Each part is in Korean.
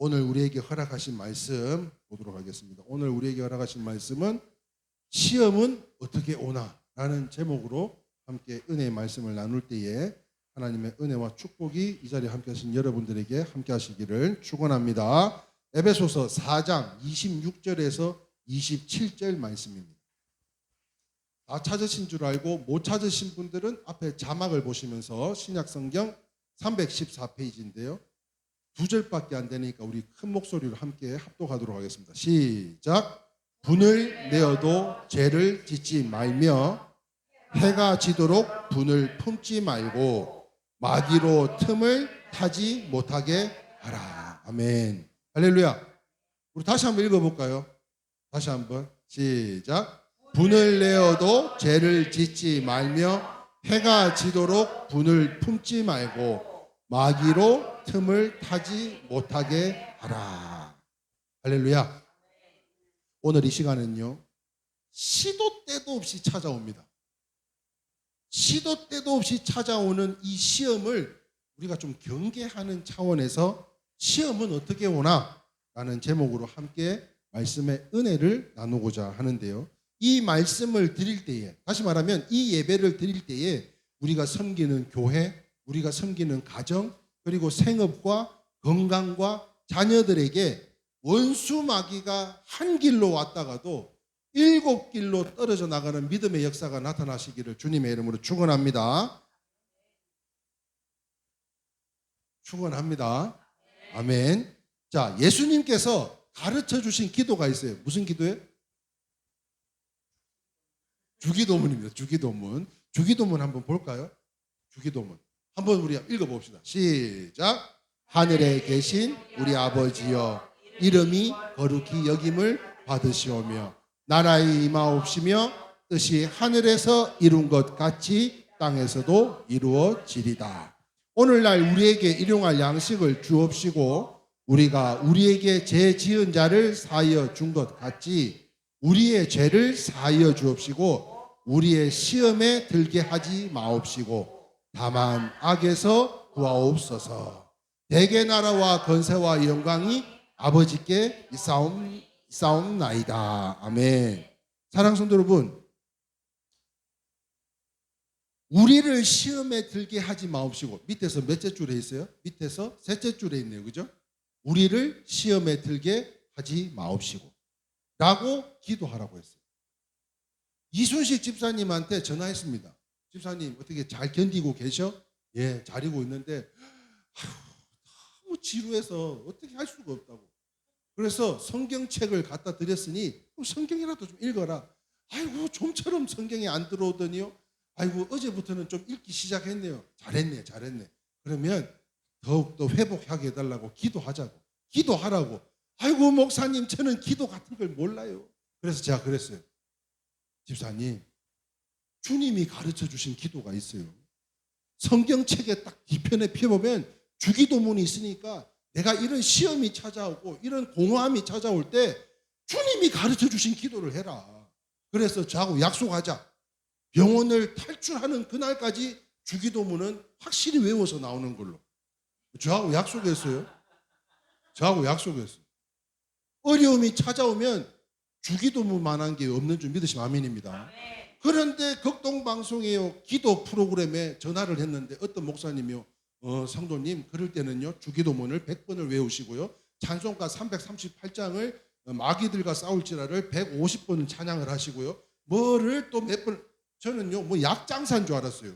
오늘 우리에게 허락하신 말씀 보도록 하겠습니다. 오늘 우리에게 허락하신 말씀은 시험은 어떻게 오나? 라는 제목으로 함께 은혜의 말씀을 나눌 때에 하나님의 은혜와 축복이 이 자리에 함께 하신 여러분들에게 함께 하시기를 축원합니다. 에베소서 4장 26절에서 27절 말씀입니다. 다 찾으신 줄 알고 못 찾으신 분들은 앞에 자막을 보시면서 신약성경 314페이지인데요. 두 절밖에 안 되니까 우리 큰 목소리로 함께 합독하도록 하겠습니다. 시작. 분을 내어도 죄를 짓지 말며 해가 지도록 분을 품지 말고 마귀로 틈을 타지 못하게 하라. 아멘. 할렐루야. 우리 다시 한번 읽어볼까요? 다시 한번 시작. 분을 내어도 죄를 짓지 말며 해가 지도록 분을 품지 말고 마귀로 틈을 타지 못하게 하라. 할렐루야. 오늘 이 시간은요, 시도 때도 없이 찾아옵니다. 시도 때도 없이 찾아오는 이 시험을 우리가 좀 경계하는 차원에서 시험은 어떻게 오나? 라는 제목으로 함께 말씀의 은혜를 나누고자 하는데요. 이 말씀을 드릴 때에, 다시 말하면 이 예배를 드릴 때에 우리가 섬기는 교회, 우리가 섬기는 가정, 그리고 생업과 건강과 자녀들에게 원수 마귀가 한 길로 왔다가도 7길로 떨어져 나가는 믿음의 역사가 나타나시기를 주님의 이름으로 축원합니다. 축원합니다. 아멘. 자, 예수님께서 가르쳐 주신 기도가 있어요. 무슨 기도예요? 주기도문입니다. 주기도문. 주기도문 한번 볼까요? 주기도문. 한번 우리 읽어봅시다. 시작. 하늘에 계신 우리 아버지여, 이름이 거룩히 여김을 받으시오며 나라의 임하옵시며 뜻이 하늘에서 이룬 것 같이 땅에서도 이루어지리다. 오늘날 우리에게 일용할 양식을 주옵시고 우리가 우리에게 죄 지은 자를 사하여 준 것 같이 우리의 죄를 사하여 주옵시고 우리의 시험에 들게 하지 마옵시고 다만 악에서 구하옵소서. 대개 나라와 건세와 영광이 아버지께 있사옵나이다. 아멘. 사랑하는 성도 여러분, 우리를 시험에 들게 하지 마옵시고, 밑에서 몇째 줄에 있어요? 밑에서 셋째 줄에 있네요. 그죠? 우리를 시험에 들게 하지 마옵시고 라고 기도하라고 했어요. 이순식 집사님한테 전화했습니다. 집사님 어떻게 잘 견디고 계셔? 예, 잘이고 있는데 너무 지루해서 어떻게 할 수가 없다고. 그래서 성경책을 갖다 드렸으니 성경이라도 좀 읽어라. 아이고, 좀처럼 성경이 안 들어오더니요. 아이고, 어제부터는 좀 읽기 시작했네요. 잘했네. 그러면 더욱더 회복하게 해달라고 기도하자고. 기도하라고. 아이고, 목사님 저는 기도 같은 걸 몰라요. 그래서 제가 그랬어요. 집사님, 주님이 가르쳐 주신 기도가 있어요. 성경책에 딱 뒤편에 펴보면 주기도문이 있으니까 내가 이런 시험이 찾아오고 이런 공허함이 찾아올 때 주님이 가르쳐 주신 기도를 해라. 그래서 저하고 약속하자. 병원을 탈출하는 그날까지 주기도문은 확실히 외워서 나오는 걸로. 저하고 약속했어요. 어려움이 찾아오면 주기도문만한 게 없는 줄 믿으시면 아멘입니다. 그런데 극동방송의 기도 프로그램에 전화를 했는데 어떤 목사님이요. 성도님, 그럴 때는요 주기도문을 100번을 외우시고요. 찬송가 338장을 마귀들과 싸울지라를 150번을 찬양을 하시고요. 뭐를 또 몇 번, 저는요 뭐 약장사인 줄 알았어요.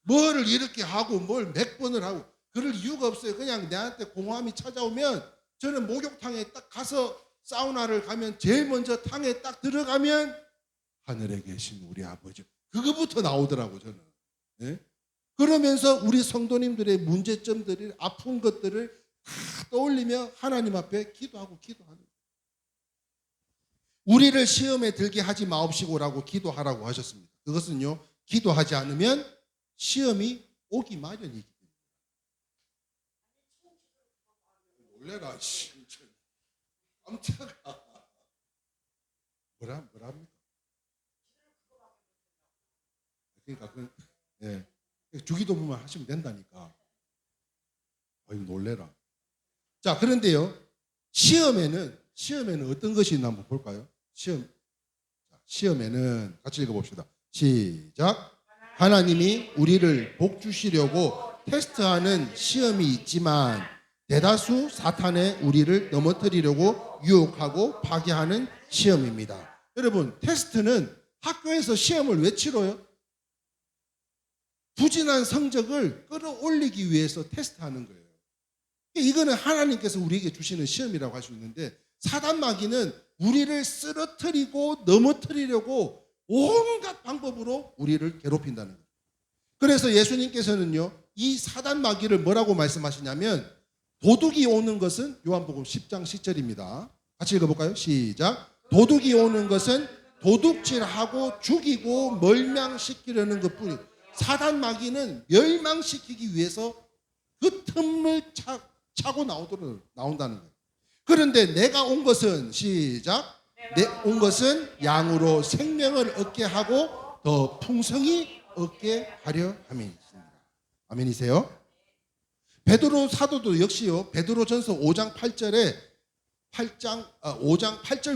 뭐를 이렇게 하고 뭘 몇 번을 하고 그럴 이유가 없어요. 그냥 내한테 공허함이 찾아오면 저는 목욕탕에 딱 가서 사우나를 가면 제일 먼저 탕에 딱 들어가면 하늘에 계신 우리 아버지, 그거부터 나오더라고 저는. 네? 그러면서 우리 성도님들의 문제점들을, 아픈 것들을 다 떠올리며 하나님 앞에 기도하는 거예요. 우리를 시험에 들게 하지 마옵시고라고 기도하라고 하셨습니다. 그것은요, 기도하지 않으면 시험이 오기 마련이기 때문에. 놀래라 깜짝아. 뭐랍니까? 그러니까 예. 주기도문만 하시면 된다니까. 아유, 놀래라. 자, 그런데요. 시험에는 어떤 것이 있나 한번 볼까요? 시험에는 같이 읽어봅시다. 시작. 하나님이 우리를 복 주시려고 테스트하는 시험이 있지만 대다수 사탄의 우리를 넘어뜨리려고 유혹하고 파괴하는 시험입니다. 여러분, 테스트는 학교에서 시험을 왜 치러요? 부진한 성적을 끌어올리기 위해서 테스트하는 거예요. 이거는 하나님께서 우리에게 주시는 시험이라고 할 수 있는데, 사단 마귀는 우리를 쓰러뜨리고 넘어뜨리려고 온갖 방법으로 우리를 괴롭힌다는 거예요. 그래서 예수님께서는요, 이 사단 마귀를 뭐라고 말씀하시냐면, 도둑이 오는 것은 요한복음 10장 10절입니다. 같이 읽어볼까요? 시작. 도둑이 오는 것은 도둑질하고 죽이고 멸망시키려는 것뿐이에요. 사단 마귀는 멸망시키기 위해서 그 틈을 차고 나온다는 거예요. 그런데 내가 온 것은 시작. 온 것은 양으로 생명을 얻게 하고 더 풍성히 얻게 하려 함이니라. 아멘이세요? 베드로 사도도 역시요. 베드로전서 5장 8절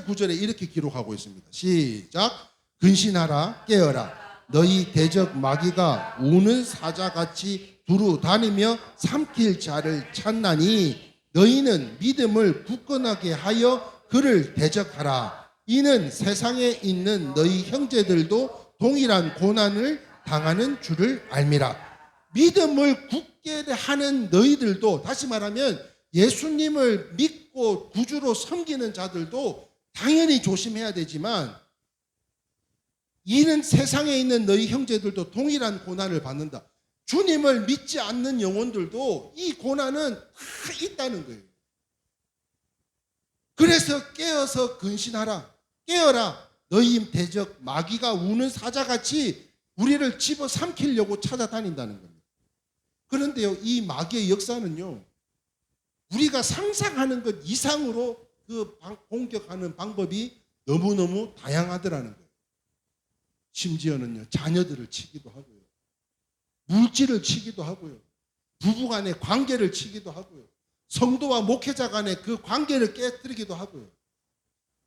9절에 이렇게 기록하고 있습니다. 시작. 근신하라 깨어라. 너희 대적 마귀가 우는 사자같이 두루 다니며 삼킬 자를 찾나니 너희는 믿음을 굳건하게 하여 그를 대적하라. 이는 세상에 있는 너희 형제들도 동일한 고난을 당하는 줄을 알미라. 믿음을 굳게 하는 너희들도, 다시 말하면 예수님을 믿고 구주로 섬기는 자들도 당연히 조심해야 되지만, 이는 세상에 있는 너희 형제들도 동일한 고난을 받는다. 주님을 믿지 않는 영혼들도 이 고난은 다 있다는 거예요. 그래서 깨어서 근신하라. 깨어라. 너희 대적 마귀가 우는 사자같이 우리를 집어삼키려고 찾아다닌다는 겁니다. 그런데요, 이 마귀의 역사는요, 우리가 상상하는 것 이상으로 그 공격하는 방법이 너무너무 다양하더라는 거예요. 심지어는요, 자녀들을 치기도 하고요, 물질을 치기도 하고요, 부부간의 관계를 치기도 하고요, 성도와 목회자 간의 그 관계를 깨뜨리기도 하고요,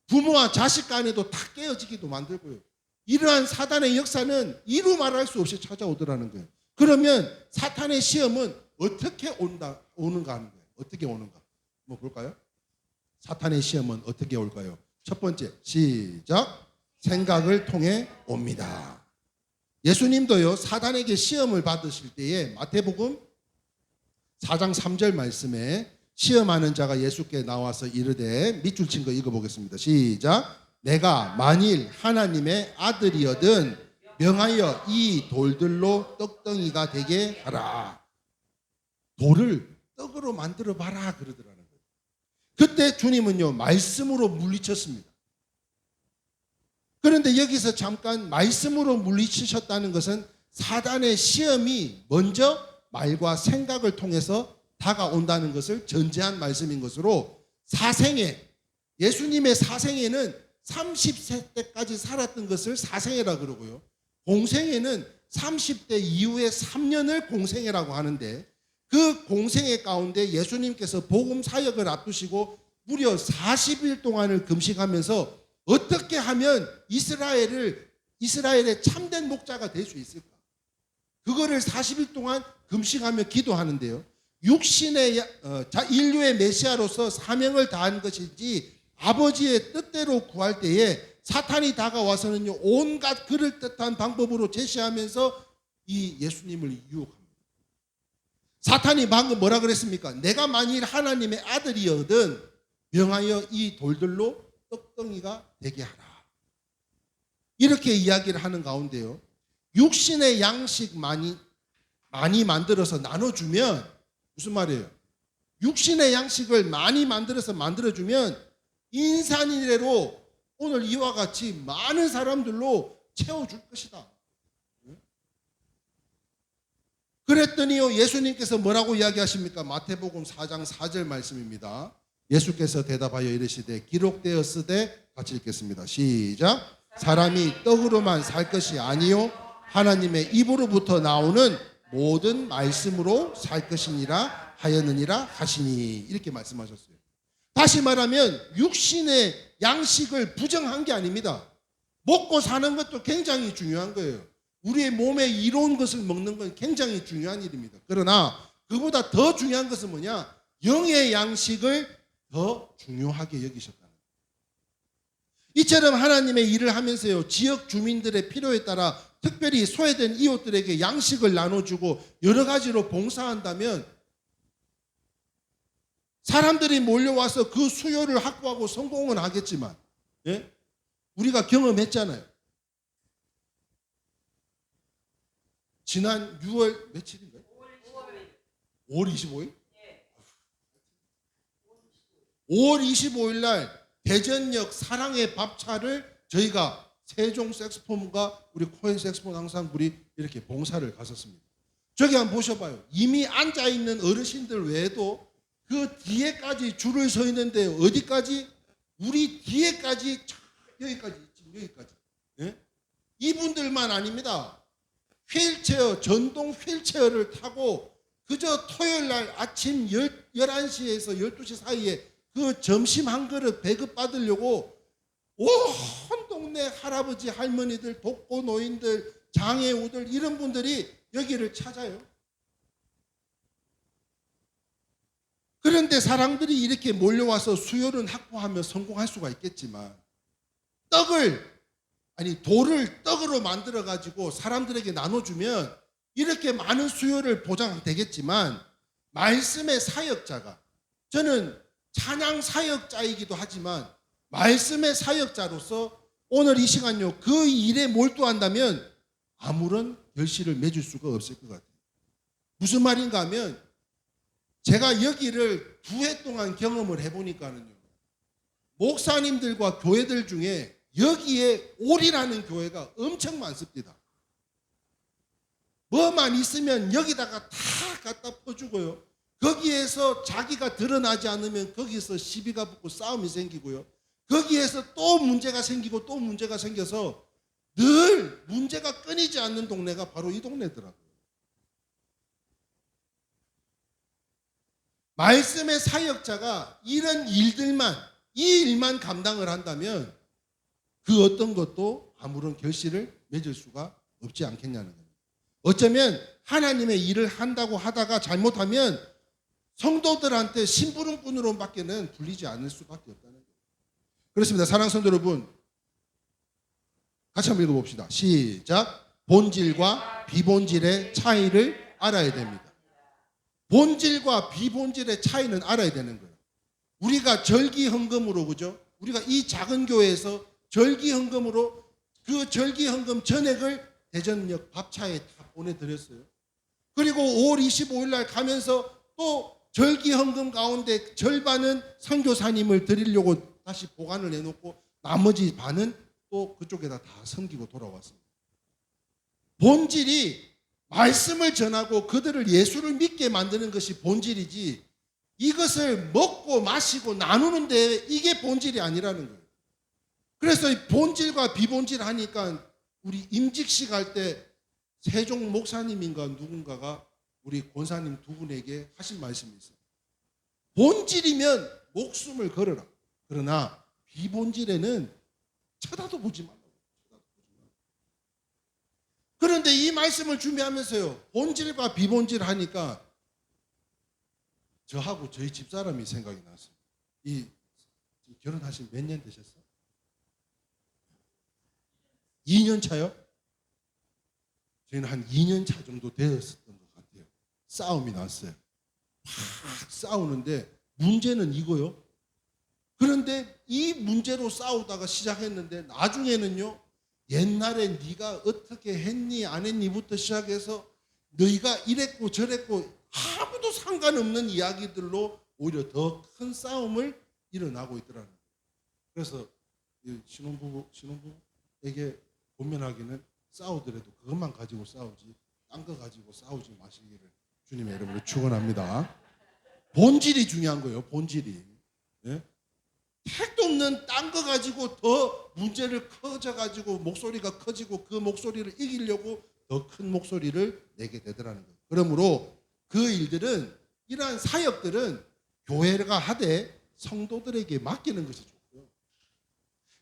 부모와 자식 간에도 다 깨어지기도 만들고요. 이러한 사단의 역사는 이루 말할 수 없이 찾아오더라는 거예요. 그러면 사탄의 시험은 어떻게 오는가 하는 거예요. 어떻게 오는가? 한번 볼까요? 사탄의 시험은 어떻게 올까요? 첫 번째, 시작. 생각을 통해 옵니다. 예수님도요, 사단에게 시험을 받으실 때에 마태복음 4장 3절 말씀에 시험하는 자가 예수께 나와서 이르되, 밑줄 친 거 읽어보겠습니다. 시작. 내가 만일 하나님의 아들이거든 명하여 이 돌들로 떡덩이가 되게 하라. 돌을 떡으로 만들어 봐라 그러더라는 거예요. 그때 주님은요, 말씀으로 물리쳤습니다. 그런데 여기서 잠깐 말씀으로 물리치셨다는 것은 사단의 시험이 먼저 말과 생각을 통해서 다가온다는 것을 전제한 말씀인 것으로, 예수님의 사생애는 30세 때까지 살았던 것을 사생애라 그러고요, 공생애는 30대 이후에 3년을 공생애라고 하는데, 그 공생애 가운데 예수님께서 복음 사역을 앞두시고 무려 40일 동안을 금식하면서 어떻게 하면 이스라엘의 참된 목자가 될 수 있을까? 그거를 40일 동안 금식하며 기도하는데요, 인류의 메시아로서 사명을 다한 것인지 아버지의 뜻대로 구할 때에 사탄이 다가와서는요, 온갖 그럴듯한 방법으로 제시하면서 이 예수님을 유혹합니다. 사탄이 방금 뭐라 그랬습니까? 내가 만일 하나님의 아들이거든 명하여 이 돌들로 떡덩이가 되게 하라. 이렇게 이야기를 하는 가운데요, 육신의 양식 많이 만들어서 나눠주면, 무슨 말이에요? 육신의 양식을 많이 만들어주면 인산이래로 오늘 이와 같이 많은 사람들로 채워줄 것이다. 그랬더니요, 예수님께서 뭐라고 이야기하십니까? 마태복음 4장 4절 말씀입니다. 예수께서 대답하여 이르시되 기록되었으되, 같이 읽겠습니다. 시작. 사람이 떡으로만 살 것이 아니요 하나님의 입으로부터 나오는 모든 말씀으로 살 것이니라 하였느니라 하시니 이렇게 말씀하셨어요. 다시 말하면 육신의 양식을 부정한 게 아닙니다. 먹고 사는 것도 굉장히 중요한 거예요. 우리의 몸에 이로운 것을 먹는 건 굉장히 중요한 일입니다. 그러나 그보다 더 중요한 것은 뭐냐? 영의 양식을 더 중요하게 여기셨다는 거예요. 이처럼 하나님의 일을 하면서요, 지역 주민들의 필요에 따라 특별히 소외된 이웃들에게 양식을 나눠주고 여러 가지로 봉사한다면 사람들이 몰려와서 그 수요를 확보하고 성공은 하겠지만, 예? 우리가 경험했잖아요. 지난 6월 며칠인가요? 5월 25일? 5월 25일 날 대전역 사랑의 밥차를 저희가 세종 색스폰과 우리 코엔 색스폰 항상 우리 이렇게 봉사를 갔었습니다. 저기 한번 보셔봐요. 이미 앉아있는 어르신들 외에도 그 뒤에까지 줄을 서 있는데 어디까지? 우리 뒤에까지 여기까지 지금 여기까지. 예? 이분들만 아닙니다. 휠체어, 전동 휠체어를 타고 그저 토요일 날 아침 11시에서 12시 사이에 그 점심 한 그릇 배급받으려고 온 동네 할아버지, 할머니들, 독거 노인들, 장애우들 이런 분들이 여기를 찾아요. 그런데 사람들이 이렇게 몰려와서 수요는 확보하며 성공할 수가 있겠지만 돌을 떡으로 만들어 가지고 사람들에게 나눠주면 이렇게 많은 수요를 보장되겠지만 말씀의 사역자가, 저는 찬양 사역자이기도 하지만 말씀의 사역자로서 오늘 이 시간요 그 일에 몰두한다면 아무런 결실을 맺을 수가 없을 것 같아요. 무슨 말인가 하면 제가 여기를 2해 동안 경험을 해보니까는요, 목사님들과 교회들 중에 여기에 올인하는 교회가 엄청 많습니다. 뭐만 있으면 여기다가 다 갖다 퍼주고요. 거기에서 자기가 드러나지 않으면 거기서 시비가 붙고 싸움이 생기고요. 거기에서 또 문제가 생기고 또 문제가 생겨서 늘 문제가 끊이지 않는 동네가 바로 이 동네더라고요. 말씀의 사역자가 이런 일들만, 이 일만 감당을 한다면 그 어떤 것도 아무런 결실을 맺을 수가 없지 않겠냐는 겁니다. 어쩌면 하나님의 일을 한다고 하다가 잘못하면 성도들한테 심부름꾼으로밖에는 불리지 않을 수밖에 없다는 거예요. 그렇습니다. 사랑하는 성도 여러분, 같이 한번 읽어봅시다. 시작. 본질과 비본질의 차이를 알아야 됩니다. 본질과 비본질의 차이는 알아야 되는 거예요. 우리가 절기헌금으로, 그죠? 우리가 이 작은 교회에서 절기헌금으로 그 절기헌금 전액을 대전역 밥차에 다 보내드렸어요. 그리고 5월 25일 날 가면서 또 절기헌금 가운데 절반은 선교사님을 드리려고 다시 보관을 해놓고 나머지 반은 또 그쪽에다 다 섬기고 돌아왔습니다. 본질이 말씀을 전하고 그들을 예수를 믿게 만드는 것이 본질이지, 이것을 먹고 마시고 나누는데 이게 본질이 아니라는 거예요. 그래서 이 본질과 비본질 하니까 우리 임직식 할 때 세종 목사님인가 누군가가 우리 권사님 두 분에게 하신 말씀이 있어요. 본질이면 목숨을 걸어라. 그러나 비본질에는 쳐다도 보지 말라고. 그런데 이 말씀을 준비하면서요, 본질과 비본질 하니까 저하고 저희 집사람이 생각이 났어요. 결혼하신 몇 년 되셨어요? 2년 차요? 저희는 한 2년 차 정도 되었던 것 같아요. 싸움이 났어요. 막 싸우는데 문제는 이거요. 그런데 이 문제로 싸우다가 시작했는데 나중에는요, 옛날에 네가 어떻게 했니 안 했니부터 시작해서 너희가 이랬고 저랬고 아무도 상관없는 이야기들로 오히려 더 큰 싸움을 일어나고 있더라는 거예요. 그래서 신혼부부에게 권면하기는 싸우더라도 그것만 가지고 싸우지 딴 거 가지고 싸우지 마시기를 주님의 이름으로 축원합니다. 본질이 중요한 거예요. 본질이. 네? 택도 없는 딴 거 가지고 더 문제를 커져가지고 목소리가 커지고 그 목소리를 이기려고 더 큰 목소리를 내게 되더라는 거예요. 그러므로 그 일들은 이러한 사역들은 교회가 하되 성도들에게 맡기는 것이 좋고요.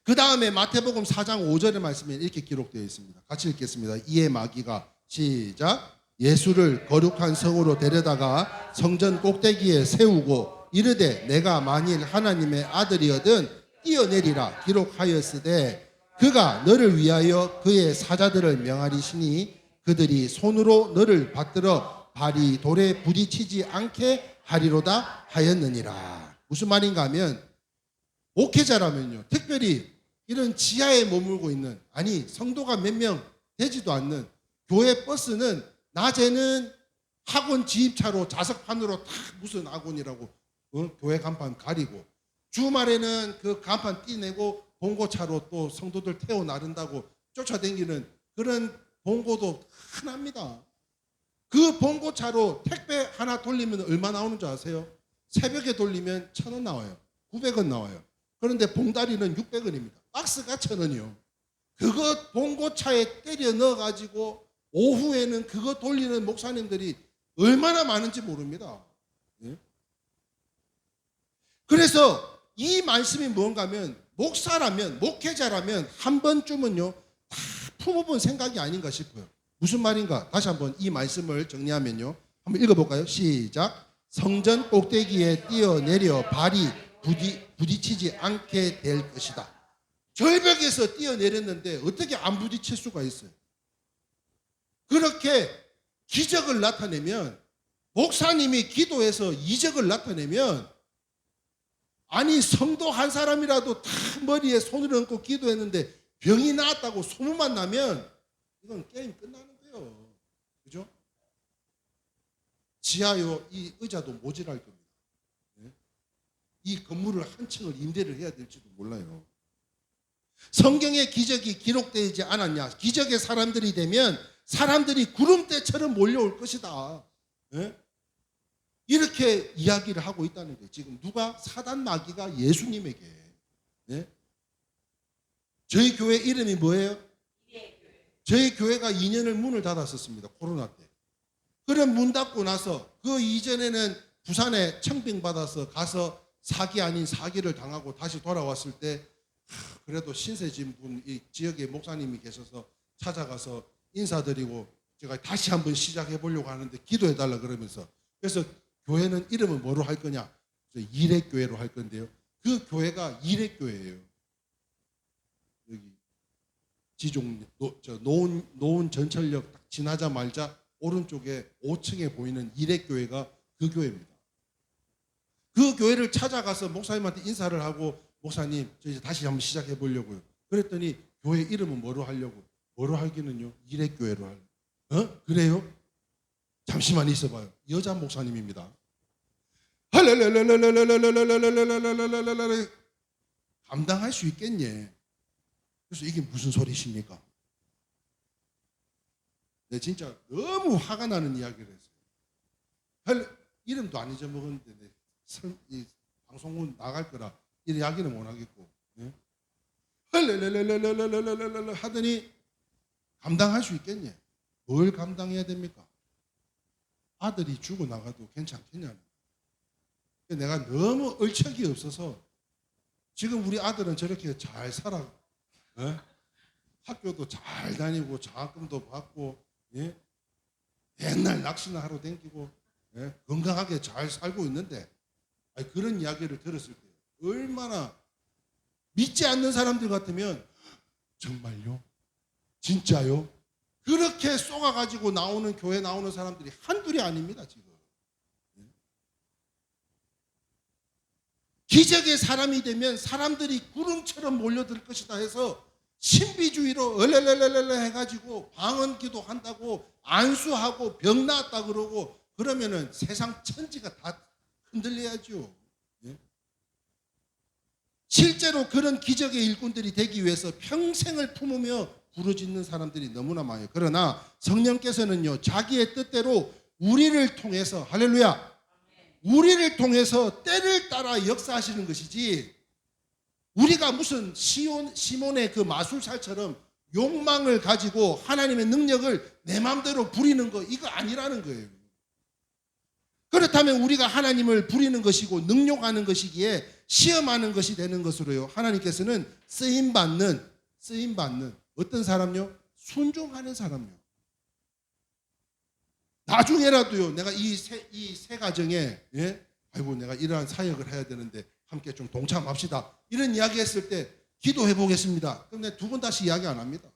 그 다음에 마태복음 4장 5절의 말씀에 이렇게 기록되어 있습니다. 같이 읽겠습니다. 이에 마귀가 시작 예수를 거룩한 성으로 데려다가 성전 꼭대기에 세우고 이르되 내가 만일 하나님의 아들이거든 뛰어내리라 기록하였으되 그가 너를 위하여 그의 사자들을 명하리시니 그들이 손으로 너를 받들어 발이 돌에 부딪히지 않게 하리로다 하였느니라. 무슨 말인가 하면 목회자라면요 특별히 이런 지하에 머물고 있는 아니 성도가 몇 명 되지도 않는 교회 버스는 낮에는 학원 지입차로 좌석판으로 다 무슨 학원이라고 교회 간판 가리고 주말에는 그 간판 띄내고 봉고차로 또 성도들 태워 나른다고 쫓아다니는 그런 봉고도 흔합니다. 그 봉고차로 택배 하나 돌리면 얼마 나오는 줄 아세요? 새벽에 돌리면 1,000원 나와요. 900원 나와요. 그런데 봉다리는 600원입니다. 박스가 1,000원이요. 그거 봉고차에 때려 넣어가지고 오후에는 그거 돌리는 목사님들이 얼마나 많은지 모릅니다. 그래서 이 말씀이 뭔가 하면 목사라면 목회자라면 한 번쯤은요 다 품어본 생각이 아닌가 싶어요. 무슨 말인가? 다시 한번 이 말씀을 정리하면요. 한번 읽어볼까요? 시작. 성전 꼭대기에 뛰어내려 발이 부딪히지 않게 될 것이다. 절벽에서 뛰어내렸는데 어떻게 안 부딪힐 수가 있어요? 그렇게 기적을 나타내면 목사님이 기도해서 이적을 나타내면 아니 성도 한 사람이라도 다 머리에 손을 얹고 기도했는데 병이 나았다고 소문만 나면 이건 게임 끝나는 거예요. 그죠? 지하요 이 의자도 모자랄 겁니다. 이 건물을 한 층을 임대를 해야 될지도 몰라요. 성경에 기적이 기록되지 않았냐? 기적의 사람들이 되면 사람들이 구름대처럼 몰려올 것이다. 이렇게 이야기를 하고 있다는 거예요. 지금 누가? 사단 마귀가 예수님에게. 저희 교회 이름이 뭐예요? 저희 교회가 2년을 문을 닫았었습니다. 코로나 때. 그럼 문 닫고 나서 그 이전에는 부산에 청빙받아서 가서 사기 아닌 사기를 당하고 다시 돌아왔을 때 그래도 신세진 분, 이 지역에 목사님이 계셔서 찾아가서 인사드리고 제가 다시 한번 시작해 보려고 하는데 기도해 달라 그러면서 그래서 교회는 이름은 뭐로 할 거냐? 이래교회로 할 건데요. 그 교회가 이래교회예요. 여기 지종 노은 전철역 딱 지나자마자 오른쪽에 5층에 보이는 이래교회가 그 교회입니다. 그 교회를 찾아가서 목사님한테 인사를 하고 목사님 저 이제 다시 한번 시작해 보려고요. 그랬더니 교회 이름은 뭐로 하려고? 뭐로 하기는요? 이래교회로 하려고. 그래요? 잠시만 있어봐요. 여자 목사님입니다. 감당할 수 있겠니? 그래서 이게 무슨 소리십니까? 네, 진짜 너무 화가 나는 이야기를 했어요. 이름도 안 잊어먹었는데 이 방송국 나갈 거라 이 이야기는 못 하겠고 하더니 감당할 수 있겠니? 뭘 감당해야 됩니까? 아들이 죽어나가도 괜찮겠냐는. 내가 너무 얼척이 없어서 지금 우리 아들은 저렇게 잘 살아. 학교도 잘 다니고 장학금도 받고 맨날 낚시나 하러 다니고 건강하게 잘 살고 있는데 그런 이야기를 들었을 때 얼마나 믿지 않는 사람들 같으면 정말요? 진짜요? 그렇게 쏘아가지고 나오는 교회 나오는 사람들이 한둘이 아닙니다. 지금 기적의 사람이 되면 사람들이 구름처럼 몰려들 것이다 해서 신비주의로 얼렐렐렐렐 해가지고 방언기도 한다고 안수하고 병 나았다 그러고 그러면은 세상 천지가 다 흔들려야죠. 실제로 그런 기적의 일꾼들이 되기 위해서 평생을 품으며 부르짖는 사람들이 너무나 많아요. 그러나 성령께서는요 자기의 뜻대로 우리를 통해서 할렐루야 우리를 통해서 때를 따라 역사하시는 것이지 우리가 무슨 시몬의 그 마술사처럼 욕망을 가지고 하나님의 능력을 내 마음대로 부리는 거 이거 아니라는 거예요. 그렇다면 우리가 하나님을 부리는 것이고 능욕하는 것이기에 시험하는 것이 되는 것으로요. 하나님께서는 쓰임받는 어떤 사람요? 순종하는 사람요. 나중에라도요. 내가 이 세 가정에 아이고 내가 이러한 사역을 해야 되는데 함께 좀 동참합시다. 이런 이야기 했을 때 기도해 보겠습니다. 그럼 내가 두 번 다시 이야기 안 합니다.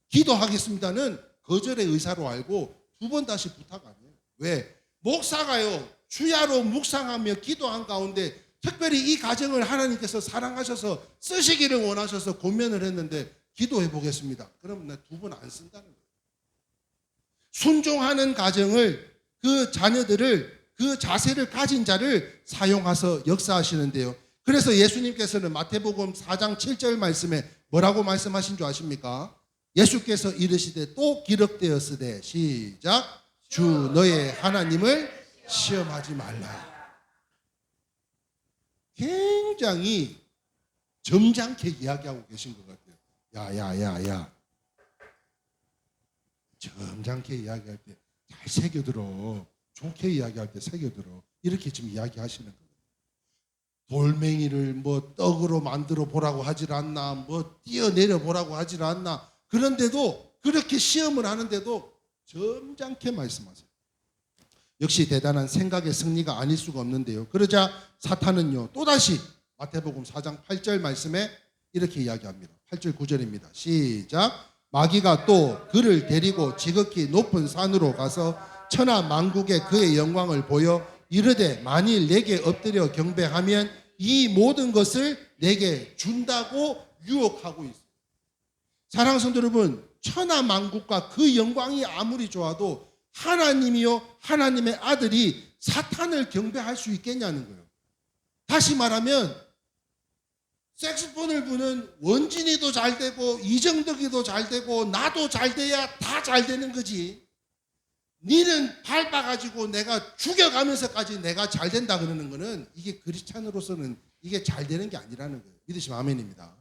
기도하겠습니다는 거절의 의사로 알고 두 번 다시 부탁 안 해요. 왜? 목사가요. 주야로 묵상하며 기도한 가운데 특별히 이 가정을 하나님께서 사랑하셔서 쓰시기를 원하셔서 권면을 했는데 기도해 보겠습니다. 그러면 내가 두 번 안 쓴다는 거예요. 순종하는 가정을 그 자녀들을 그 자세를 가진 자를 사용해서 역사하시는데요. 그래서 예수님께서는 마태복음 4장 7절 말씀에 뭐라고 말씀하신 줄 아십니까? 예수께서 이르시되 또 기록되었으되 시작 주 너의 하나님을 시험하지 말라. 굉장히 점잖게 이야기하고 계신 것 같아요. 야야야야 점잖게 이야기할 때 잘 새겨들어. 좋게 이야기할 때 새겨들어. 이렇게 지금 이야기하시는 거예요. 돌멩이를 뭐 떡으로 만들어 보라고 하질 않나, 뭐 뛰어내려 보라고 하질 않나. 그런데도 그렇게 시험을 하는데도 점잖게 말씀하세요. 역시 대단한 생각의 승리가 아닐 수가 없는데요. 그러자 사탄은요 또다시 마태복음 4장 8절 말씀에 이렇게 이야기합니다. 8절 9절입니다. 시작. 마귀가 또 그를 데리고 지극히 높은 산으로 가서 천하 만국에 그의 영광을 보여 이르되 만일 내게 엎드려 경배하면 이 모든 것을 내게 준다고 유혹하고 있습니다. 사랑하는 성도 여러분, 천하 만국과 그 영광이 아무리 좋아도 하나님이요 하나님의 아들이 사탄을 경배할 수 있겠냐는 거예요. 다시 말하면 색소폰을 부는 원진이도 잘 되고 이정덕이도 잘 되고 나도 잘 돼야 다 잘 되는 거지. 니는 밟아가지고 내가 죽여가면서까지 내가 잘 된다 그러는 거는 이게 크리스찬으로서는 이게 잘 되는 게 아니라는 거예요. 믿으시면 아멘입니다.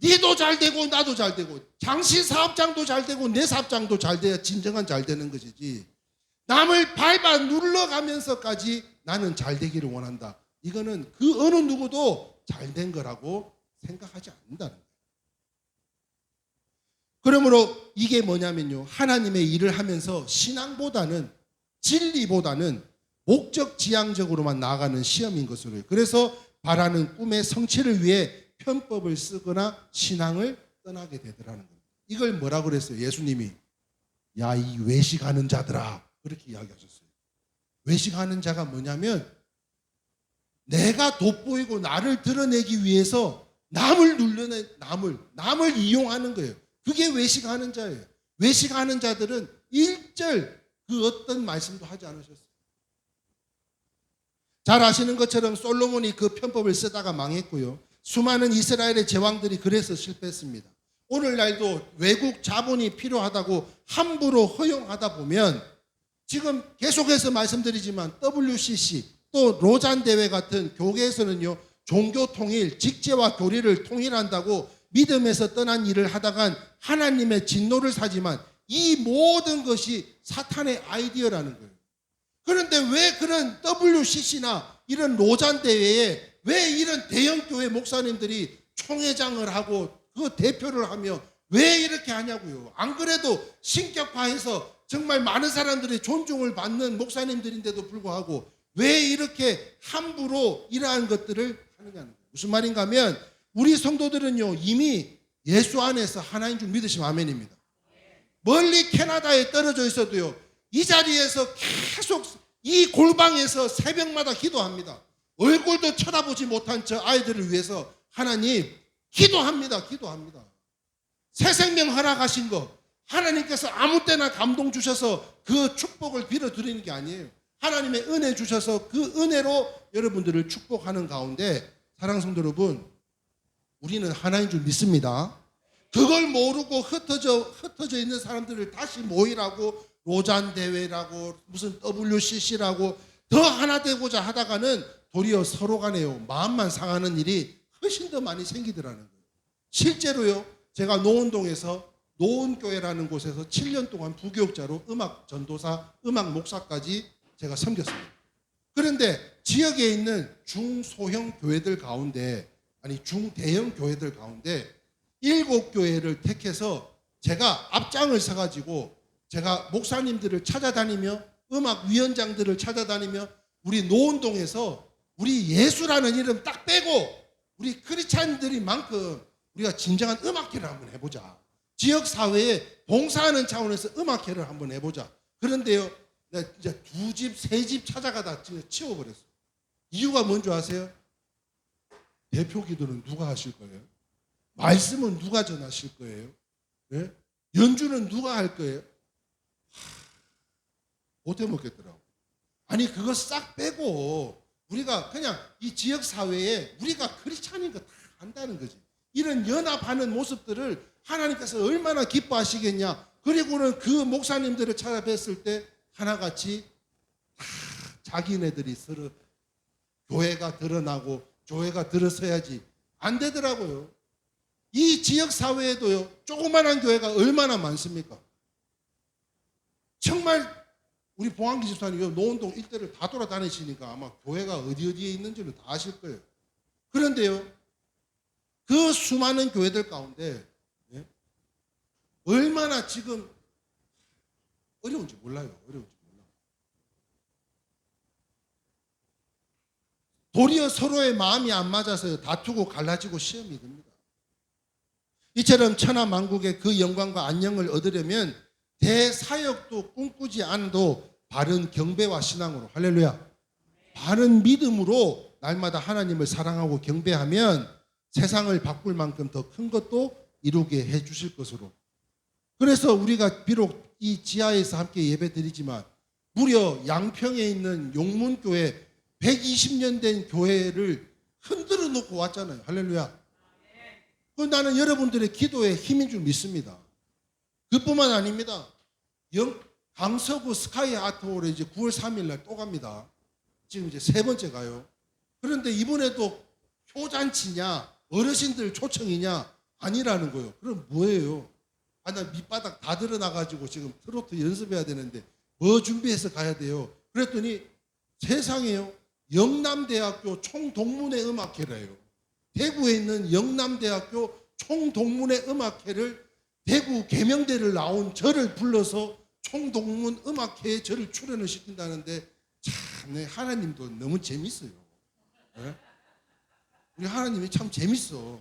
니도 잘 되고 나도 잘 되고 장시 사업장도 잘 되고 내 사업장도 잘 돼야 진정한 잘 되는 것이지, 남을 밟아 눌러가면서까지 나는 잘 되기를 원한다. 이거는 그 어느 누구도 잘 된 거라고 생각하지 않는다는 거예요. 그러므로 이게 뭐냐면요, 하나님의 일을 하면서 신앙보다는 진리보다는 목적 지향적으로만 나아가는 시험인 것으로요. 그래서 바라는 꿈의 성취를 위해 편법을 쓰거나 신앙을 떠나게 되더라는 겁니다. 이걸 뭐라고 그랬어요? 예수님이 야 이 외식하는 자들아 그렇게 이야기하셨어요. 외식하는 자가 뭐냐면 내가 돋보이고 나를 드러내기 위해서 남을 눌러내 남을 이용하는 거예요. 그게 외식하는 자예요. 외식하는 자들은 일절 그 어떤 말씀도 하지 않으셨어요. 잘 아시는 것처럼 솔로몬이 그 편법을 쓰다가 망했고요. 수많은 이스라엘의 제왕들이 그래서 실패했습니다. 오늘날도 외국 자본이 필요하다고 함부로 허용하다 보면 지금 계속해서 말씀드리지만 WCC 또 로잔 대회 같은 교계에서는요, 종교 통일, 직제와 교리를 통일한다고 믿음에서 떠난 일을 하다간 하나님의 진노를 사지만 이 모든 것이 사탄의 아이디어라는 거예요. 그런데 왜 그런 WCC나 이런 로잔 대회에 왜 이런 대형 교회 목사님들이 총회장을 하고 그 대표를 하며 왜 이렇게 하냐고요. 안 그래도 신격파해서 정말 많은 사람들이 존중을 받는 목사님들인데도 불구하고 왜 이렇게 함부로 이러한 것들을 하느냐는 거예요. 무슨 말인가 하면 우리 성도들은요 이미 예수 안에서 하나인 줄 믿으시면 아멘입니다. 멀리 캐나다에 떨어져 있어도요 이 자리에서 계속 이 골방에서 새벽마다 기도합니다. 얼굴도 쳐다보지 못한 저 아이들을 위해서 하나님 기도합니다. 새 생명 허락하신 거 하나님께서 아무 때나 감동 주셔서 그 축복을 빌어드리는 게 아니에요. 하나님의 은혜 주셔서 그 은혜로 여러분들을 축복하는 가운데 사랑하는 성도 여러분, 우리는 하나인 줄 믿습니다. 그걸 모르고 흩어져 있는 사람들을 다시 모이라고 로잔 대회라고 무슨 WCC라고 더 하나 되고자 하다가는 도리어 서로 간에요 마음만 상하는 일이 훨씬 더 많이 생기더라는 거예요. 실제로요 제가 노원동에서 노원교회라는 곳에서 7년 동안 부교육자로 음악 전도사, 음악 목사까지 제가 섬겼습니다. 그런데 지역에 있는 중소형 교회들 가운데, 아니 중대형 교회들 가운데 7교회를 택해서 제가 앞장을 서가지고 제가 목사님들을 찾아다니며 음악위원장들을 찾아다니며 우리 노원동에서 우리 예수라는 이름 딱 빼고 우리 크리스찬들이만큼 우리가 진정한 음악회를 한번 해보자. 지역사회에 봉사하는 차원에서 음악회를 한번 해보자. 그런데요, 내가 진짜 2집, 3집 찾아가다 진짜 치워버렸어요. 이유가 뭔지 아세요? 대표 기도는 누가 하실 거예요? 말씀은 누가 전하실 거예요? 네? 연주는 누가 할 거예요? 못해 먹겠더라고. 아니 그거 싹 빼고 우리가 그냥 이 지역사회에 우리가 크리스찬인 거 다 안다는 거지. 이런 연합하는 모습들을 하나님께서 얼마나 기뻐하시겠냐. 그리고는 그 목사님들을 찾아뵀을 때 하나같이 다 자기네들이 서로 교회가 드러나고 교회가 들어서야지 안 되더라고요. 이 지역사회에도요, 조그만한 교회가 얼마나 많습니까? 정말 우리 봉한기 집사님이 노원동 일대를 다 돌아다니시니까 아마 교회가 어디에 있는지는 다 아실 거예요. 그런데요, 그 수많은 교회들 가운데 얼마나 지금 어려운지 몰라요. 어려운지 몰라요. 도리어 서로의 마음이 안 맞아서 다투고 갈라지고 시험이 됩니다. 이처럼 천하만국의 그 영광과 안녕을 얻으려면 대사역도 꿈꾸지 않아도 바른 경배와 신앙으로, 할렐루야, 바른 믿음으로 날마다 하나님을 사랑하고 경배하면 세상을 바꿀 만큼 더 큰 것도 이루게 해 주실 것으로. 그래서 우리가 비록 이 지하에서 함께 예배 드리지만 무려 양평에 있는 용문교회 120년 된 교회를 흔들어 놓고 왔잖아요. 할렐루야. 그 나는 여러분들의 기도에 힘인 줄 믿습니다. 그뿐만 아닙니다. 강서구 스카이 아트홀에 이제 9월 3일 날 또 갑니다. 지금 이제 3번째 가요. 그런데 이번에도 효잔치냐 어르신들 초청이냐 아니라는 거예요. 그럼 뭐예요? 나 밑바닥 다 드러나가지고 지금 트로트 연습해야 되는데 뭐 준비해서 가야 돼요? 그랬더니 세상에요, 영남대학교 총동문회 음악회래요. 대구에 있는 영남대학교 총동문회 음악회를 대구 계명대를 나온 저를 불러서 총동문 음악회에 저를 출연을 시킨다는데 참, 하나님도 너무 재밌어요. 네? 우리 하나님이 참 재밌어.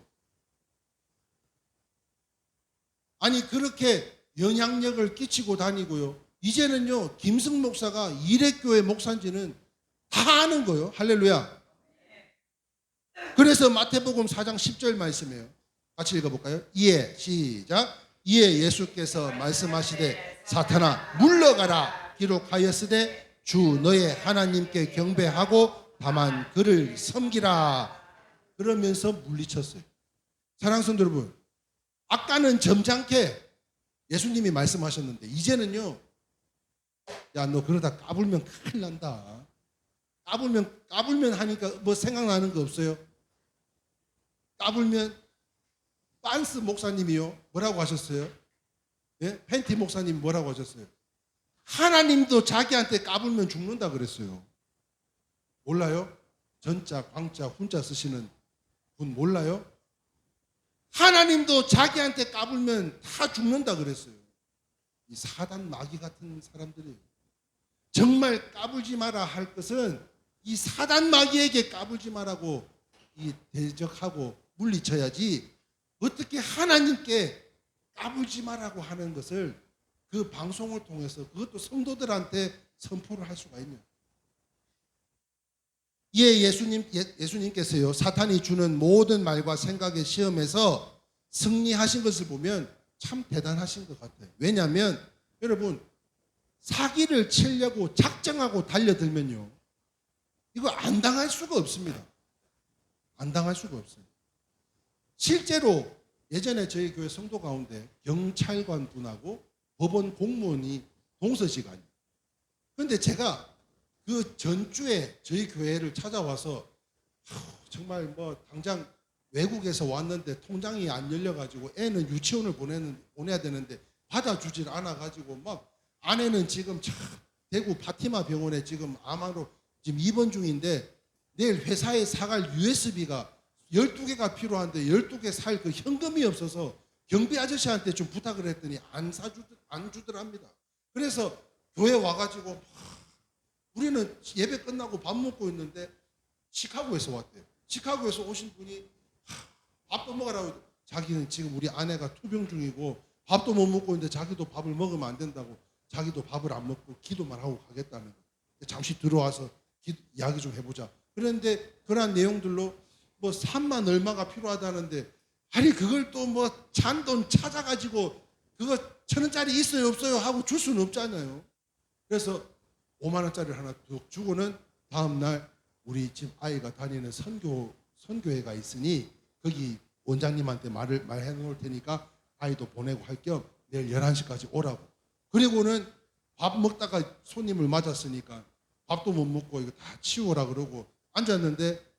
아니 그렇게 영향력을 끼치고 다니고요. 이제는요, 김승 목사가 이레교회 목사인지는 다 아는 거예요. 할렐루야. 그래서 마태복음 4장 10절 말씀이에요. 같이 읽어볼까요? 이에 시작. 이에 예수께서 말씀하시되 사탄아 물러가라 기록하였으되 주 너의 하나님께 경배하고 다만 그를 섬기라. 그러면서 물리쳤어요. 사랑하는 성도 여러분, 아까는 점잖게 예수님이 말씀하셨는데 이제는요, 야 너 그러다 까불면 큰일 난다. 까불면 하니까 뭐 생각나는 거 없어요? 까불면 빤스 목사님이요 뭐라고 하셨어요? 예? 팬티 목사님 뭐라고 하셨어요? 하나님도 자기한테 까불면 죽는다 그랬어요. 몰라요? 전자, 광자, 훈자 쓰시는 분 몰라요? 하나님도 자기한테 까불면 다 죽는다 그랬어요. 이 사단 마귀 같은 사람들이 정말 까불지 마라 할 것은 이 사단 마귀에게 까불지 마라고 이 대적하고 물리쳐야지 어떻게 하나님께 까불지 마라고 하는 것을 그 방송을 통해서 그것도 성도들한테 선포를 할 수가 있냐. 이에 예수님께서요, 사탄이 주는 모든 말과 생각의 시험에서 승리하신 것을 보면 참 대단하신 것 같아요. 왜냐하면 여러분, 사기를 치려고 작정하고 달려들면요, 이거 안 당할 수가 없습니다. 안 당할 수가 없어요. 실제로 예전에 저희 교회 성도 가운데 경찰관 분하고 법원 공무원이 동서시간이에요. 그런데 제가 그 전주에 저희 교회를 찾아와서 정말 뭐 당장 외국에서 왔는데 통장이 안 열려가지고 애는 유치원을 보내야 되는데 받아주질 않아가지고 막 아내는 지금 참 대구 파티마 병원에 지금 암으로 지금 입원 중인데 내일 회사에 사갈 USB가 12개가 필요한데 12개 살 그 현금이 없어서 경비 아저씨한테 좀 부탁을 했더니 안 주더랍니다. 그래서 교회 와가지고 우리는 예배 끝나고 밥 먹고 있는데 시카고에서 왔대요. 시카고에서 오신 분이 밥도 먹으라고, 자기는 지금 우리 아내가 투병 중이고 밥도 못 먹고 있는데 자기도 밥을 먹으면 안 된다고, 자기도 밥을 안 먹고 기도만 하고 가겠다는 거예요. 잠시 들어와서 이야기 좀 해보자. 그런데 그러한 내용들로 뭐 3만 얼마가 필요하다는데, 아니 그걸 또 뭐 잔돈 찾아가지고 그거 1,000원짜리 있어요 없어요 하고 줄 수는 없잖아요. 그래서 5만 원짜리를 하나 쭉 주고는 다음날 우리 집 아이가 다니는 선교회가 있으니 거기 원장님한테 말해 놓을 테니까 아이도 보내고 할 겸 내일 11시까지 오라고. 그리고는 밥 먹다가 손님을 맞았으니까 밥도 못 먹고 이거 다 치우라 그러고 앉았는데,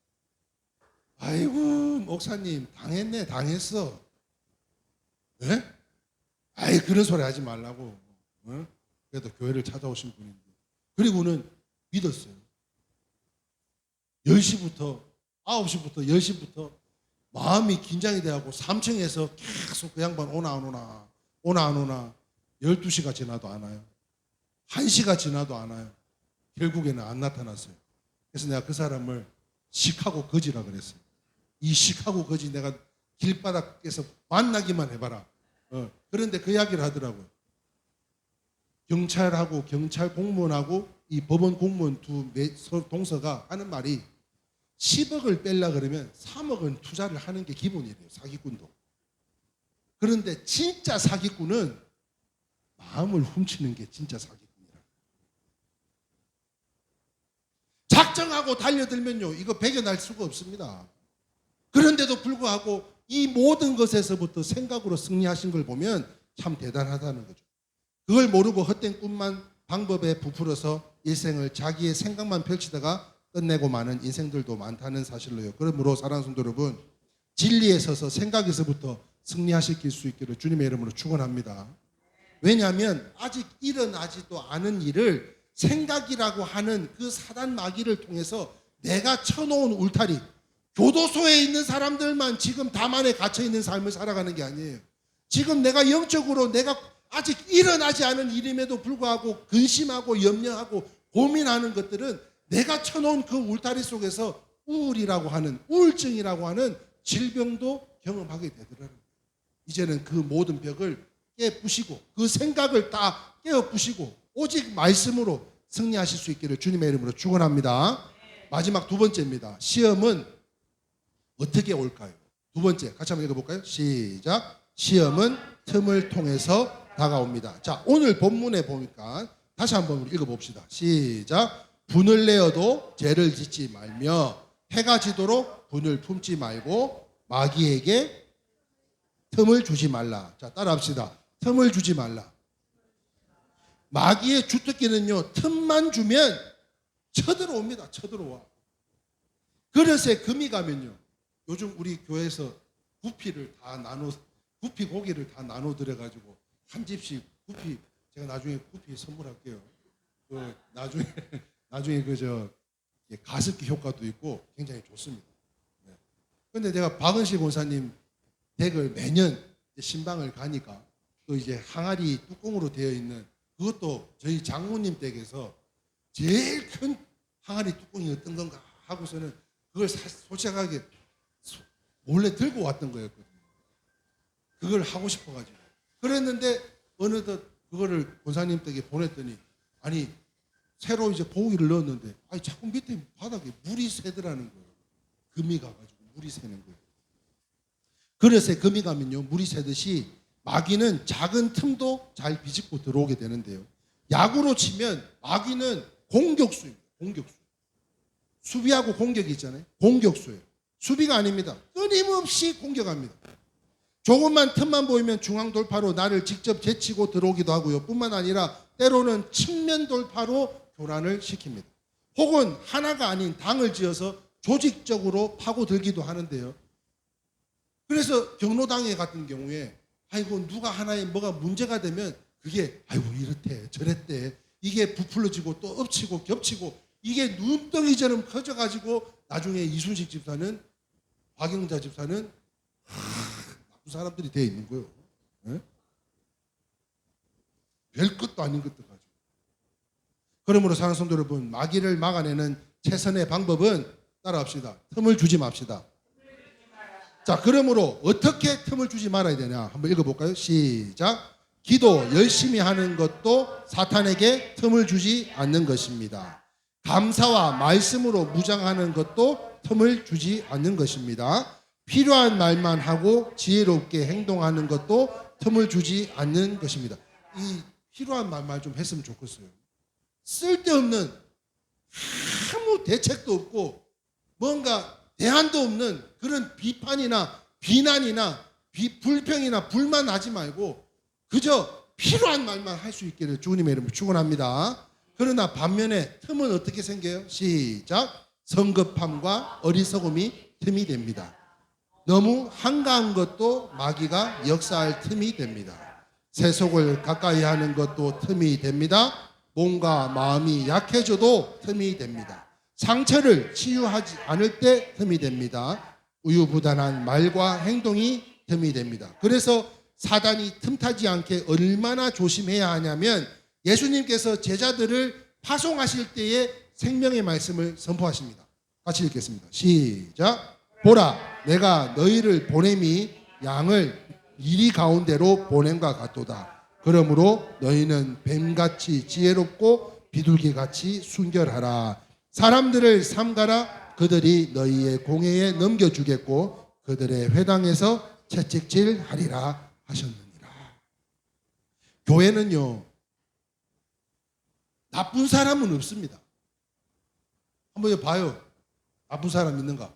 아이고 목사님 당했어. 예? 아이 그런 소리 하지 말라고. 어? 그래도 교회를 찾아오신 분인데. 그리고는 믿었어요. 10시부터 9시부터 10시부터 마음이 긴장이 돼갖고 3층에서 계속 그 양반 오나 안 오나 12시가 지나도 안 와요. 1시가 지나도 안 와요. 결국에는 안 나타났어요. 그래서 내가 그 사람을 시카고 거지라 그랬어요. 이 시카고 거지 내가 길바닥에서 만나기만 해봐라. 그런데 그 이야기를 하더라고요. 경찰하고 경찰 공무원하고 이 법원 공무원 두 동서가 하는 말이 10억을 뺄라 그러면 3억은 투자를 하는 게 기본이래요. 사기꾼도. 그런데 진짜 사기꾼은 마음을 훔치는 게 진짜 사기꾼이라. 작정하고 달려들면요 이거 배겨날 수가 없습니다. 그런데도 불구하고 이 모든 것에서부터 생각으로 승리하신 걸 보면 참 대단하다는 거죠. 그걸 모르고 헛된 꿈만 방법에 부풀어서 일생을 자기의 생각만 펼치다가 끝내고 마는 인생들도 많다는 사실로요. 그러므로 사랑하는 성도 여러분, 진리에 서서 생각에서부터 승리하실 수 있기를 주님의 이름으로 축원합니다. 왜냐하면 아직 일어나지도 않은 일을 생각이라고 하는 그 사단 마귀를 통해서 내가 쳐놓은 울타리, 교도소에 있는 사람들만 지금 다만에 갇혀 있는 삶을 살아가는 게 아니에요. 지금 내가 영적으로 내가 아직 일어나지 않은 일임에도 불구하고 근심하고 염려하고 고민하는 것들은 내가 쳐놓은 그 울타리 속에서 우울이라고 하는, 우울증이라고 하는 질병도 경험하게 되더라고요. 이제는 그 모든 벽을 깨부시고 그 생각을 다 깨어부시고 오직 말씀으로 승리하실 수 있기를 주님의 이름으로 축원합니다. 마지막 두 번째입니다. 시험은 어떻게 올까요? 두 번째 같이 한번 읽어볼까요? 시작. 시험은 틈을 통해서 다가옵니다. 자, 오늘 본문에 보니까 다시 한번 읽어봅시다. 시작. 분을 내어도 죄를 짓지 말며 해가 지도록 분을 품지 말고 마귀에게 틈을 주지 말라. 자, 따라합시다. 틈을 주지 말라. 마귀의 주특기는요, 틈만 주면 쳐들어옵니다. 쳐들어와. 그릇에 금이 가면요, 요즘 우리 교회에서 구피 고기를 다 나눠 드려가지고 한 집씩 구피, 제가 나중에 구피 선물할게요. 그 나중에 가습기 효과도 있고 굉장히 좋습니다. 그런데 내가 박은실 권사님 댁을 매년 신방을 가니까 또 이제 항아리 뚜껑으로 되어 있는 그것도 저희 장모님 댁에서 제일 큰 항아리 뚜껑이 어떤 건가 하고서는 그걸 솔직하게 몰래 들고 왔던 거였거든요. 그걸 하고 싶어가지고. 그랬는데 어느덧 그거를 권사님 댁에 보냈더니, 아니 새로 이제 고기를 넣었는데 아니 자꾸 밑에 바닥에 물이 새더라는 거예요. 금이 가가지고 물이 새는 거예요. 그릇에 금이 가면요 물이 새듯이 마귀는 작은 틈도 잘 비집고 들어오게 되는데요. 야구로 치면 마귀는 공격수입니다. 공격수. 수비하고 공격이 있잖아요. 공격수예요. 수비가 아닙니다. 끊임없이 공격합니다. 조금만 틈만 보이면 중앙 돌파로 나를 직접 제치고 들어오기도 하고요. 뿐만 아니라 때로는 측면 돌파로 교란을 시킵니다. 혹은 하나가 아닌 당을 지어서 조직적으로 파고들기도 하는데요. 그래서 경로당회 같은 경우에 아이고 누가 하나에 뭐가 문제가 되면 그게 아이고 이렇대 저랬대 이게 부풀어지고 또 엎치고 겹치고 이게 눈덩이처럼 커져가지고 나중에 이순식 집사는 박영자 집사는 나쁜 사람들이 되어 있는 거예요. 네? 별 것도 아닌 것들 가지고. 그러므로 사랑하는 성도 여러분, 마귀를 막아내는 최선의 방법은 따라합시다. 틈을 주지 맙시다. 자, 그러므로 어떻게 틈을 주지 말아야 되냐? 한번 읽어볼까요? 시작. 기도 열심히 하는 것도 사탄에게 틈을 주지 않는 것입니다. 감사와 말씀으로 무장하는 것도 틈을 주지 않는 것입니다. 필요한 말만 하고 지혜롭게 행동하는 것도 틈을 주지 않는 것입니다. 이 필요한 말만 좀 했으면 좋겠어요. 쓸데없는 아무 대책도 없고 뭔가 대안도 없는 그런 비판이나 비난이나 불평이나 불만하지 말고 그저 필요한 말만 할 수 있기를 주님의 이름으로 축원합니다. 그러나 반면에 틈은 어떻게 생겨요? 시작. 성급함과 어리석음이 틈이 됩니다. 너무 한가한 것도 마귀가 역사할 틈이 됩니다. 세속을 가까이 하는 것도 틈이 됩니다. 몸과 마음이 약해져도 틈이 됩니다. 상처를 치유하지 않을 때 틈이 됩니다. 우유부단한 말과 행동이 틈이 됩니다. 그래서 사단이 틈타지 않게 얼마나 조심해야 하냐면 예수님께서 제자들을 파송하실 때에 생명의 말씀을 선포하십니다. 같이 읽겠습니다. 시작. 보라, 내가 너희를 보냄이 양을 이리 가운데로 보냄과 같도다. 그러므로 너희는 뱀같이 지혜롭고 비둘기같이 순결하라. 사람들을 삼가라. 그들이 너희의 공회에 넘겨주겠고 그들의 회당에서 채찍질하리라 하셨느니라. 교회는요, 나쁜 사람은 없습니다. 한번 봐요. 나쁜 사람 있는가?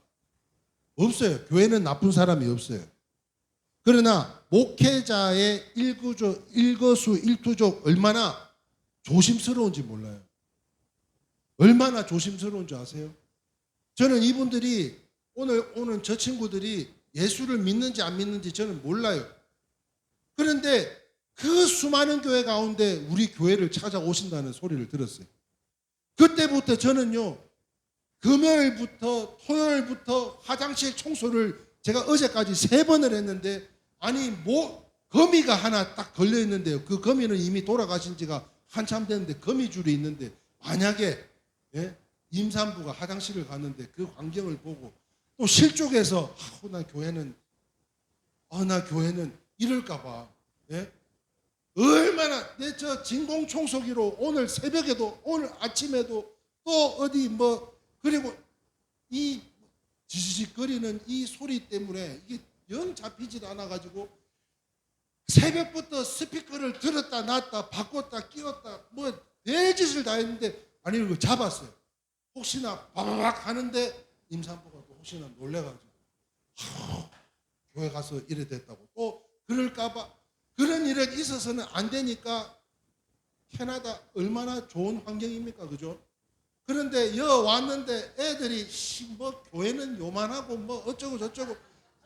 없어요. 교회는 나쁜 사람이 없어요. 그러나 목회자의 일거수일투족 얼마나 조심스러운지 몰라요. 얼마나 조심스러운지 아세요? 저는 이분들이 오늘 오는 저 친구들이 예수를 믿는지 안 믿는지 저는 몰라요. 그런데 그 수많은 교회 가운데 우리 교회를 찾아오신다는 소리를 들었어요. 그때부터 저는요, 금요일부터 토요일부터 화장실 청소를 제가 어제까지 3번을 했는데 아니 거미가 하나 딱 걸려 있는데요. 그 거미는 이미 돌아가신 지가 한참 됐는데 거미줄이 있는데 만약에 임산부가 화장실을 갔는데 그 광경을 보고 또 실족해서 나 교회는 이럴까 봐 얼마나 내 저 진공 청소기로 오늘 새벽에도 오늘 아침에도 또 어디 그리고 이 지지직거리는 이 소리 때문에 이게 영 잡히지도 않아가지고 새벽부터 스피커를 들었다 놨다 바꿨다 끼웠다 별짓을 다 했는데 아니 이거 잡았어요. 혹시나 바바박 하는데 임산부가 또 혹시나 놀래가지고 교회 가서 이래 됐다고 또 그럴까봐 그런 일이 있어서는 안 되니까 캐나다 얼마나 좋은 환경입니까, 그죠? 그런데 왔는데 애들이 교회는 요만하고 어쩌고 저쩌고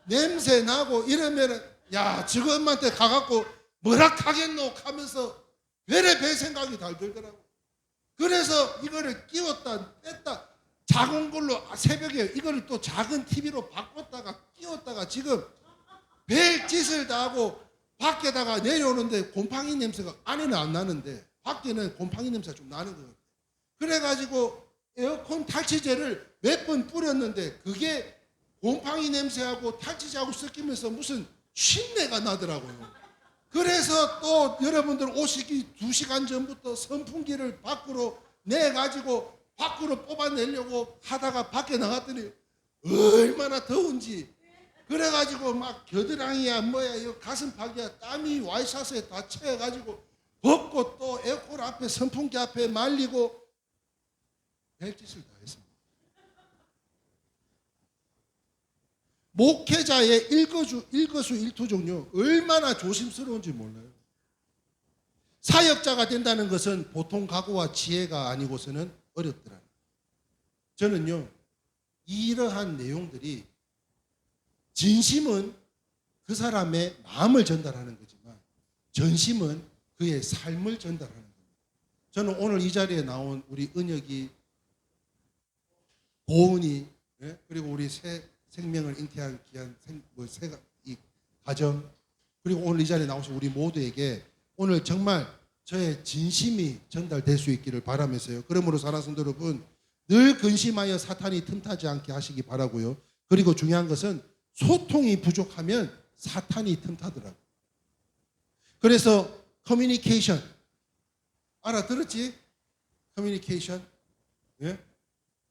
냄새 나고 이러면은 야 저거 엄마한테 가갖고 뭐라 하겠노 하면서 별의 생각이 다 들더라고. 그래서 이거를 끼웠다 뺐다 작은 걸로 새벽에 이거를 또 작은 TV로 바꿨다가 끼웠다가 지금 별 짓을 다 하고 밖에다가 내려오는데 곰팡이 냄새가 안에는 안 나는데 밖에는 곰팡이 냄새가 좀 나는 거예요. 그래가지고 에어컨 탈취제를 몇 번 뿌렸는데 그게 곰팡이 냄새하고 탈취제하고 섞이면서 무슨 쉰내가 나더라고요. 그래서 또 여러분들 오시기 2시간 전부터 선풍기를 밖으로 내가지고 밖으로 뽑아내려고 하다가 밖에 나갔더니 얼마나 더운지 그래가지고 막 겨드랑이야 이거 가슴팍이야 땀이 와이셔츠에 다 채가지고 벗고 또 에어컨 앞에 선풍기 앞에 말리고 별짓을 다 했습니다. 목회자의 일거수일투족요 얼마나 조심스러운지 몰라요. 사역자가 된다는 것은 보통 각오와 지혜가 아니고서는 어렵더라. 저는요 이러한 내용들이 진심은 그 사람의 마음을 전달하는 거지만 전심은 그의 삶을 전달하는 겁니다. 저는 오늘 이 자리에 나온 우리 은혁이, 고은이, 예? 그리고 우리 새 생명을 잉태한 귀한 이 가정, 그리고 오늘 이 자리에 나오신 우리 모두에게 오늘 정말 저의 진심이 전달될 수 있기를 바라면서요. 그러므로 사랑하는 성도 여러분, 늘 근심하여 사탄이 틈타지 않게 하시기 바라고요. 그리고 중요한 것은 소통이 부족하면 사탄이 틈타더라고요. 그래서 커뮤니케이션, 알아들었지? 커뮤니케이션. 예?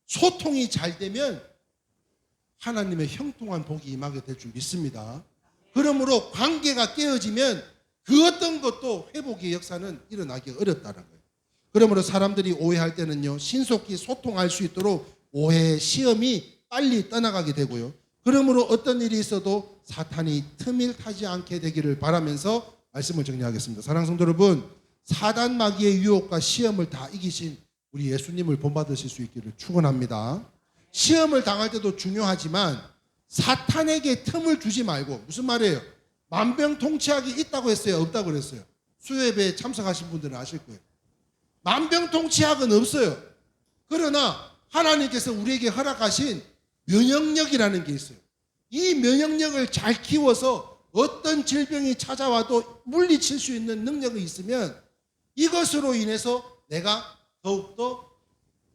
소통이 잘 되면 하나님의 형통한 복이 임하게 될 줄 믿습니다. 그러므로 관계가 깨어지면 그 어떤 것도 회복의 역사는 일어나기 어렵다는 거예요. 그러므로 사람들이 오해할 때는요, 신속히 소통할 수 있도록 오해의 시험이 빨리 떠나가게 되고요. 그러므로 어떤 일이 있어도 사탄이 틈을 타지 않게 되기를 바라면서 말씀을 정리하겠습니다. 사랑하는 성도 여러분, 사단 마귀의 유혹과 시험을 다 이기신 우리 예수님을 본받으실 수 있기를 축원합니다. 시험을 당할 때도 중요하지만 사탄에게 틈을 주지 말고, 무슨 말이에요? 만병통치약이 있다고 했어요? 없다고 그랬어요? 수요예배에 참석하신 분들은 아실 거예요. 만병통치약은 없어요. 그러나 하나님께서 우리에게 허락하신 면역력이라는 게 있어요. 이 면역력을 잘 키워서 어떤 질병이 찾아와도 물리칠 수 있는 능력이 있으면 이것으로 인해서 내가 더욱더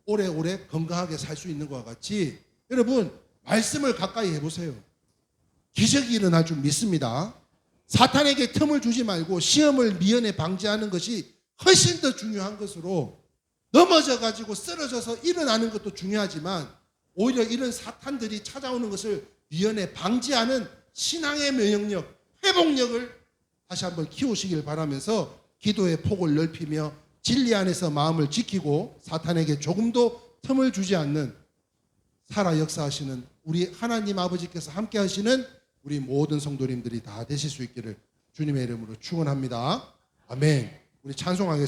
오래오래 건강하게 살 수 있는 것과 같이, 여러분 말씀을 가까이 해보세요. 기적이 일어날 줄 믿습니다. 사탄에게 틈을 주지 말고 시험을 미연에 방지하는 것이 훨씬 더 중요한 것으로, 넘어져 가지고 쓰러져서 일어나는 것도 중요하지만 오히려 이런 사탄들이 찾아오는 것을 미연에 방지하는 신앙의 면역력, 회복력을 다시 한번 키우시길 바라면서 기도의 폭을 넓히며 진리 안에서 마음을 지키고 사탄에게 조금도 틈을 주지 않는 살아 역사하시는 우리 하나님 아버지께서 함께 하시는 우리 모든 성도님들이 다 되실 수 있기를 주님의 이름으로 축원합니다. 아멘. 우리 찬송하겠습니다.